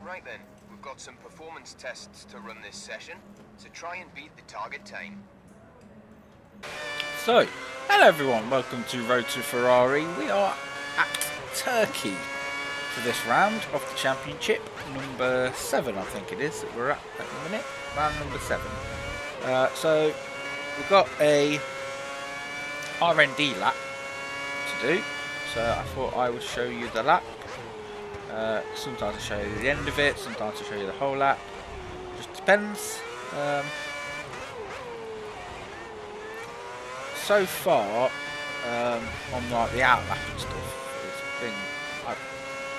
Right then, we've got some performance tests to run this session, so try and beat the target time. So, hello everyone, welcome to Road to Ferrari. We are at Turkey for this round of the championship, number 7 I think it is that we're at the minute, round number 7. So, we've got a R&D lap to do, so I thought I would show you the lap. Sometimes I show you the end of it, sometimes I show you the whole lap, just depends. So far, on like the outlap and stuff, it's been,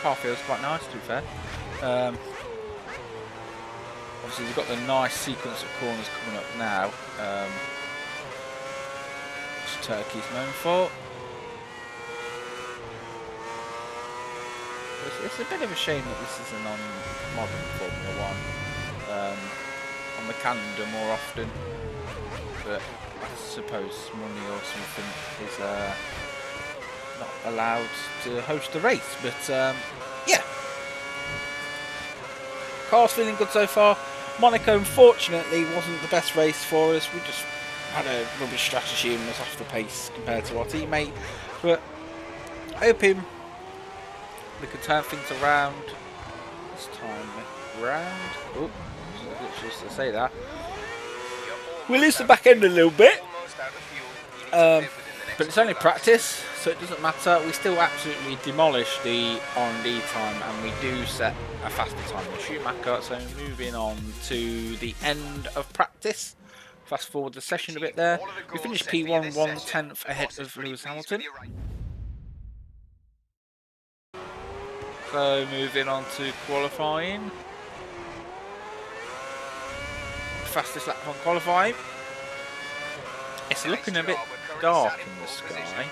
car feels quite nice to be fair. Obviously we've got the nice sequence of corners coming up now, which Turkey's known for. It's a bit of a shame that this isn't on modern Formula 1, on the calendar more often, but I suppose money or something is not allowed to host the race. But yeah, car's feeling good so far. Monaco unfortunately wasn't the best race for us. We just had a rubbish strategy and was off the pace compared to our teammate, but hoping we could turn things around this time round. Oh, just to say that. We'll lose the back end a little bit, but it's only practice, so it doesn't matter. We still absolutely demolish the R&D time, and we do set a faster time than Schumacher. So moving on to the end of practice. Fast forward the session a bit there. We finished P1 1/10 ahead of Lewis Hamilton. So moving on to qualifying. Fastest lap on qualifying. It's looking a bit dark in the sky.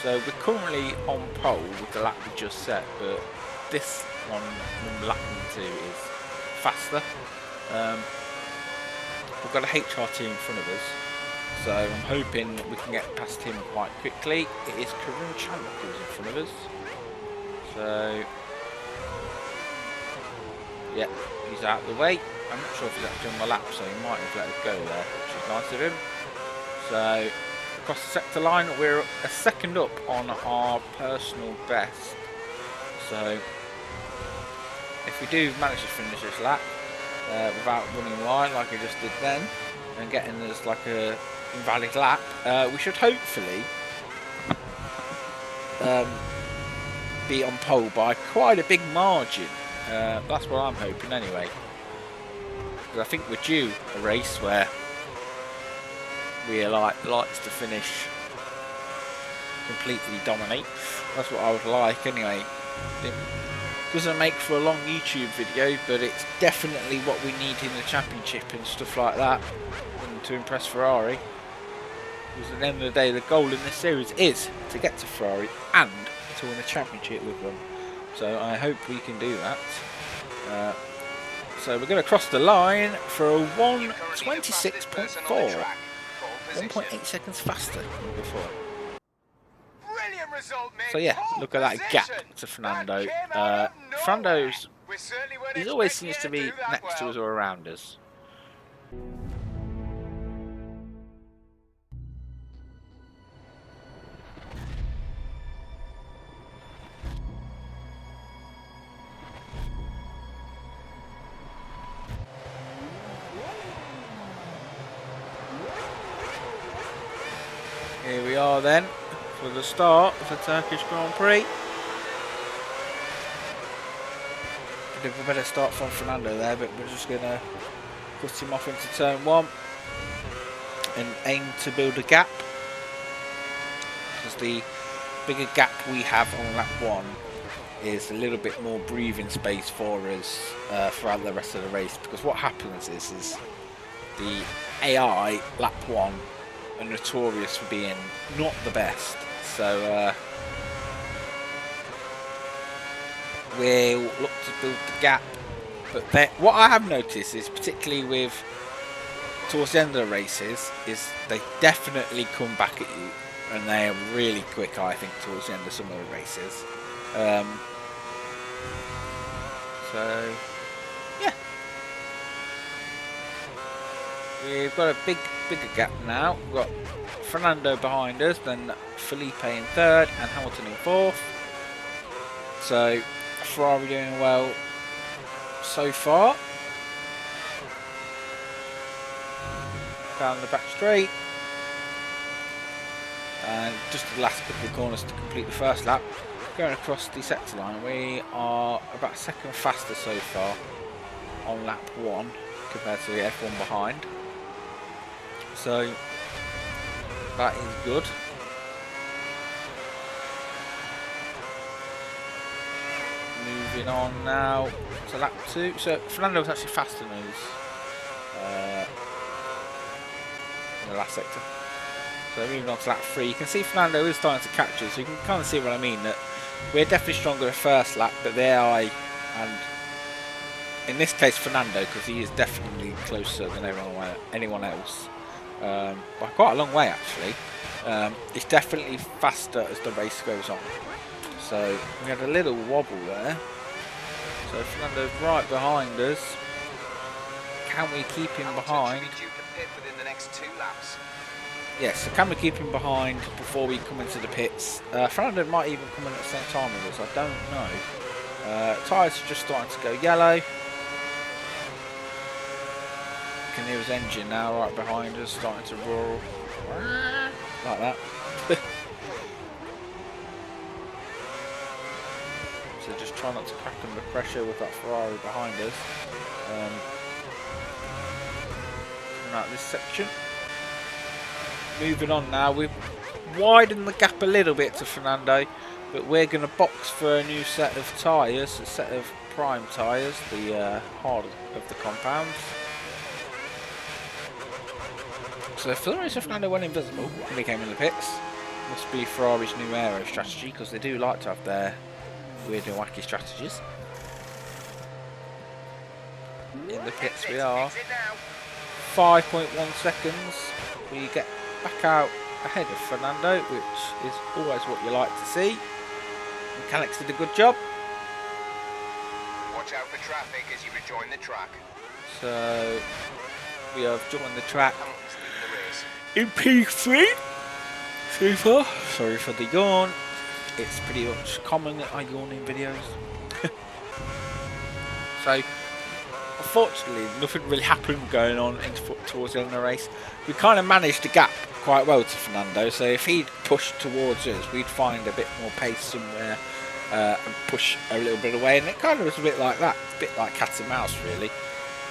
So we're currently on pole with the lap we just set, but this one, lap number 2, is faster. We've got a HRT in front of us, so I'm hoping we can get past him quite quickly. It is Karun Chandler who's in front of us. So yeah, he's out of the way. I'm not sure if he's actually on the lap, so he might have let us go there, which is nice of him. So across the sector line, we're a second up on our personal best. So if we do manage to finish this lap without running wide like I just did then, and getting us like a invalid lap, we should hopefully be on pole by quite a big margin. That's what I'm hoping anyway, because I think we're due a race where we likes to finish completely dominate. That's what I would like anyway. It doesn't make for a long YouTube video, but it's definitely what we need in the championship and stuff like that, and to impress Ferrari. Because at the end of the day, the goal in this series is to get to Ferrari and to win the championship with them. So I hope we can do that. So we're going to cross the line for a 1:26.4. 1.8 seconds faster than before. So yeah, look at that gap to Fernando. Fernando's, he always seems to be next to us or around us. Here we are then for the start of the Turkish Grand Prix. Did a better start from Fernando there, but we're just going to put him off into turn 1 and aim to build a gap, because the bigger gap we have on lap 1 is a little bit more breathing space for us throughout the rest of the race. Because what happens is the AI lap 1 are notorious for being not the best, so we'll look to build the gap. But what I have noticed is, particularly towards the end of the races, is they definitely come back at you, and they are really quick, I think, towards the end of some of the races. So we've got a bigger gap now. We've got Fernando behind us, then Felipe in third, and Hamilton in fourth. So Ferrari doing well so far. Down the back straight. And just the last couple of corners to complete the first lap. Going across the sector line, we are about a second faster so far on lap 1 compared to the F1 behind. So that is good. Moving on now to lap 2. So Fernando was actually faster than us in the last sector. So moving on to lap 3, you can see Fernando is starting to catch us, so you can kind of see what I mean, that we're definitely stronger the first lap, but there and in this case Fernando, because he is definitely closer than anyone else, by quite a long way actually. It's definitely faster as the race goes on. So we had a little wobble there. So Fernando's right behind us. Can we keep him behind? Within the next 2 laps. Yes, so can we keep him behind before we come into the pits? Fernando might even come in at the same time with us, I don't know. Tyres are just starting to go yellow. You can hear his engine now right behind us, starting to roar. Like that. So just try not to crack under pressure with that Ferrari behind us. Coming out this section. Moving on now, we've widened the gap a little bit to Fernando, but we're going to box for a new set of tyres, a set of prime tyres, the hard of the compounds. So for some reason Fernando went invisible when he came in the pits. Must be Ferrari's new aero strategy, because they do like to have their weird and wacky strategies. In the pits we are. 5.1 seconds. We get back out ahead of Fernando, which is always what you like to see. Mechanics did a good job. Watch out for traffic as you rejoin the track. So we have joined the track in P3 so far. Sorry for the yawn. It's pretty much common that I yawn in videos. So unfortunately, nothing really happened going on towards the end of the race. We kind of managed the gap quite well to Fernando, so if he'd pushed towards us, we'd find a bit more pace somewhere and push a little bit away, and it kind of was a bit like that, a bit like cat and mouse really.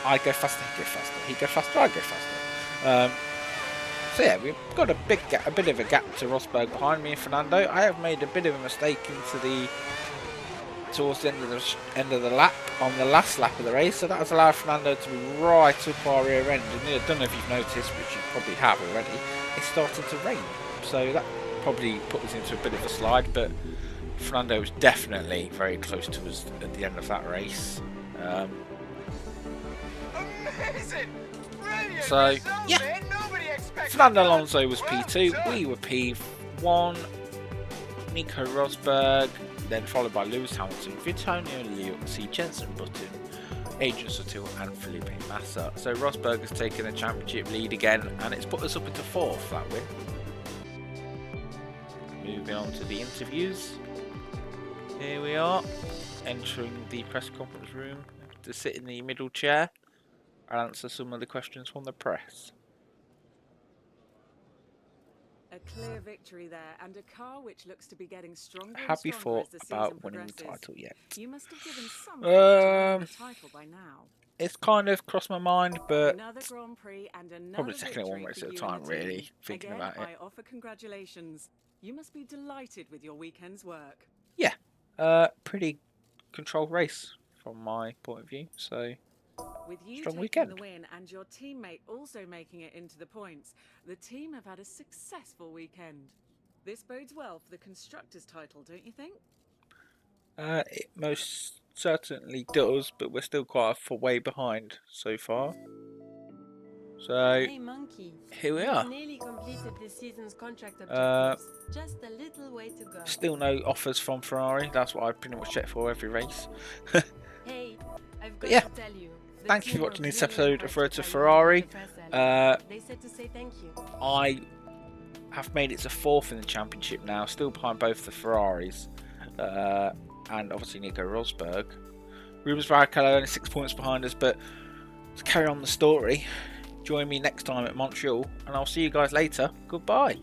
I go faster, he'd go faster, he'd go faster, I'd go faster. So yeah, we've got a bit of a gap to Rosberg behind me and Fernando. I have made a bit of a mistake towards the end of the lap, on the last lap of the race, so that has allowed Fernando to be right up our rear end. And I don't know if you've noticed, which you probably have already, it's started to rain, so that probably put us into a bit of a slide, but Fernando was definitely very close to us at the end of that race. Amazing! Brilliant So result, yeah, man. Nobody expected Fernando that. Alonso was Well P2, done. we were P1, Nico Rosberg, then followed by Lewis Hamilton, Vittorio Liuzzi, Jenson Button, Adrian Sutil and Felipe Massa. So Rosberg has taken the championship lead again, and it's put us up into 4th, that win. Moving on to the interviews. Here we are, entering the press conference room to sit in the middle chair and answer some of the questions from the press. A clear victory there, and a car which looks to be getting stronger and Have you stronger thought as the season about winning the progresses. title yet? You must have given some thought to winning the title by now. It's kind of crossed my mind, but Another Grand Prix and another probably taking it one victory race for at a you time, and the team. really, thinking Again, about it. I offer congratulations. You must be delighted with your weekend's work. Yeah, pretty controlled race from my point of view, so With you strong taking weekend. the win and your teammate also making it into the points, the team have had a successful weekend. This bodes well for the Constructors' title, don't you think? It most certainly does, but we're still quite a way behind so far. So Hey Monkey, here we you've are. nearly completed this season's contract objectives. Just a little way to go. Still no offers from Ferrari. That's what I pretty much check for every race. Hey, I've But got yeah. to tell you, thank you for watching this episode of Road to Ferrari. They said to say thank you. I have made it to 4th in the championship now, still behind both the Ferraris, and obviously Nico Rosberg. Rubens Barrichello only 6 points behind us, but to carry on the story, join me next time at Montreal, and I'll see you guys later. Goodbye.